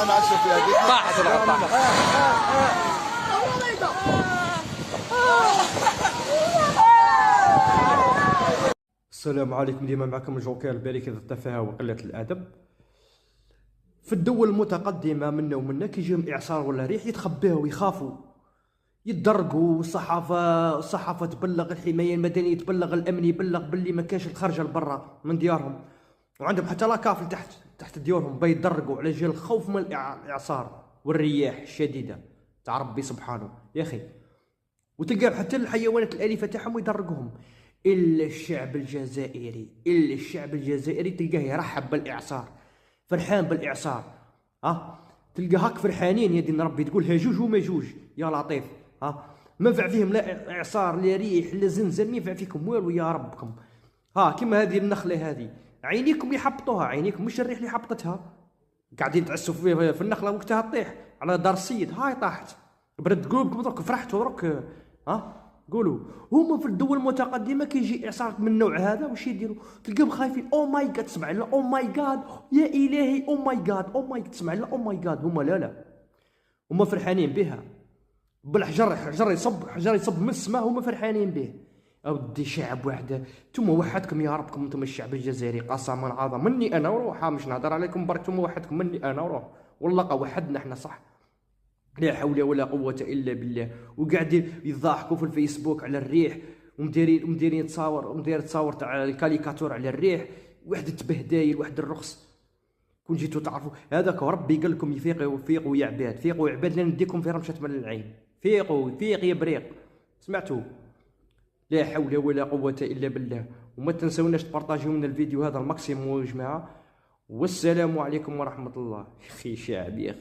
نعشوا في هذيك طاحت العب طاحت. السلام عليكم، ديما معكم الجوكر الباركة التفاهة وقلة الأدب. في الدول المتقدمة منا ومنا كيجيهم إعصار ولا ريح يتخباو ويخافوا يتدرقوا. الصحافة تبلغ، الحماية المدنية تبلغ، الأمن يبلغ باللي ما كاش الخرجة لبرا من ديارهم، وعندهم حتى لاكافل تحت ديورهم بيتدرقوا على جال الخوف من الإعصار والرياح الشديدة تاع ربي سبحانه يا أخي. وتلقى حتى الحيوانات الأليفة تاعهم يدرقهم. إلا الشعب الجزائري تلقاه يرحب بالإعصار، فرحان بالإعصار. تلقى هاك فرحانين يا دين ربي، تقول هجوج ومجوج يا لطيف. ما نفع فيهم لا إعصار لا ريح لا زنزل، ما ينفع فيكم والو يا ربكم. كيما هذه النخلة هذه، عينيكم اللي حبطوها، عينيكم مش الريح اللي حبطتها. قاعدين تعسوا في النخلة وقتها تطيح على دار السيد، هاي طاحت. برد قلوبكم درك، فرحتوا درك. قولوا. هما في الدول المتقدمه كيجي اعصار من النوع هذا واش يديروا؟ تلقاهم خايفين. او ماي جاد، تسمع لا او ماي جاد يا الهي، او ماي جاد او ماي جاد، تسمع لا او ماي جاد. هما لا هما فرحانين بها. بالحجر، حجر يصب من السماء، هما فرحانين به. اودي شعب وحده، نتوما وحدكم يا ربكم، نتوما الشعب الجزائري قسما عظم مني انا وروحها، مش نهضر عليكم برك، نتوما وحدكم مني انا وروح. والله وحدنا احنا صح، لا حول ولا قوة إلا بالله. وقاعدين يضحكوا في الفيسبوك على الريح، ومديرين تصاور تاع الكاريكاتور على الريح، واحد التبهدايل، واحد الرخص. كون جيتوا تعرفوا هذاك وربي قال لكم فيقوا يا عباد، فيقوا يا عباد، لا نديكم في رمشة من العين. فيق يا بريق، سمعتوا؟ لا حول ولا قوة إلا بالله. وما تنسوناش تبارطاجيو من الفيديو هذا الماكسيموم يا جماعة. والسلام عليكم ورحمة الله. اخي شعب يا اخي.